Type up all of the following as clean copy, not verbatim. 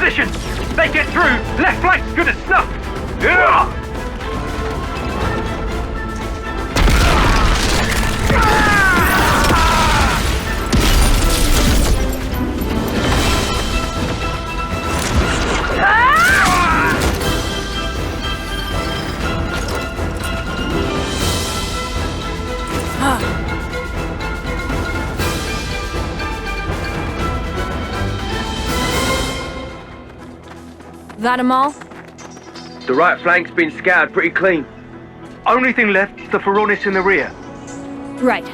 position! They get through! Left flank's good as snuff! Yeah! That 'em all? The right flank's been scoured pretty clean. Only thing left is the Feronis in the rear. Right.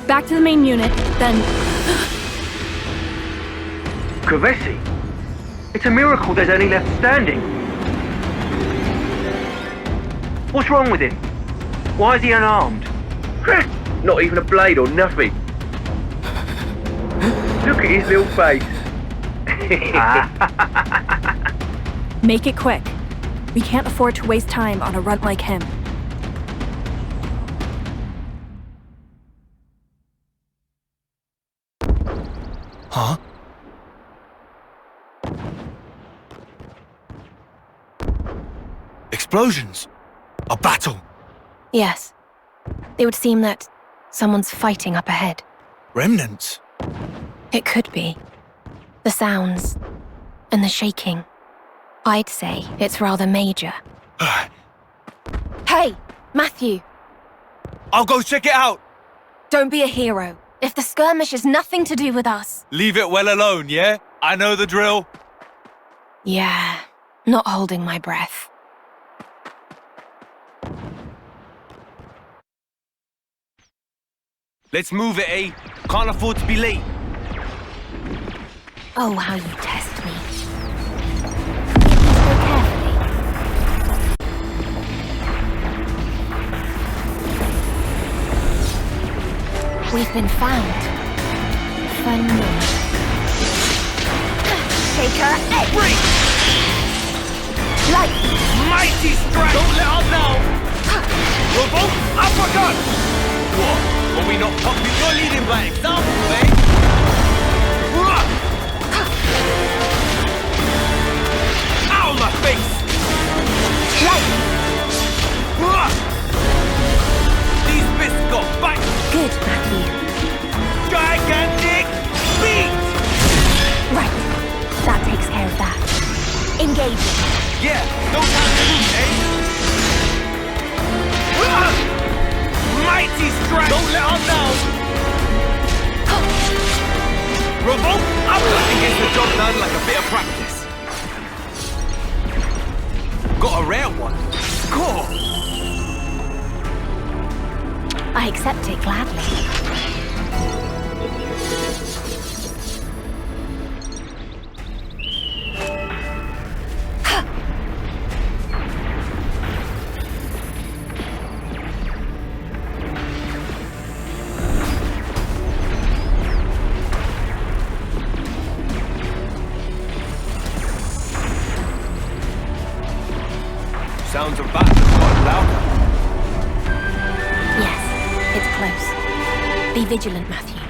Back to the main unit, then... Kavesi? It's a miracle there's any left standing. What's wrong with him? Why is he unarmed? Not even a blade or nothing. Look at his little face. Make it quick. We can't afford to waste time on a runt like him. Huh? Explosions? A battle? Yes. It would seem that someone's fighting up ahead. Remnants? It could be. The sounds and the shaking. I'd say it's rather major. Hey, Matthew! I'll go check it out! Don't be a hero. If the skirmish has nothing to do with us... Leave it well alone, yeah? I know the drill. Yeah, not holding my breath. Let's move it, eh? Can't afford to be late. Oh, how you test me. Go carefully. We've been found. Fun moment. Take her egg! Break! Light! Mighty strike! Don't let up now! Revolt uppercut! What? Are we not pumping? You're leading by example, eh? Ow, my face! Light! These bits got back! Good, Matthew. Gigantic beat! Right. That takes care of that. Engage. Yeah, no time to lose, eh? Mighty strike! Don't let up now! Revolt uppercut gets the job done like a bit of practice. Got a rare one. Score! I accept it gladly. Sounds of battle have got louder. Yes, it's close. Be vigilant, Matthew.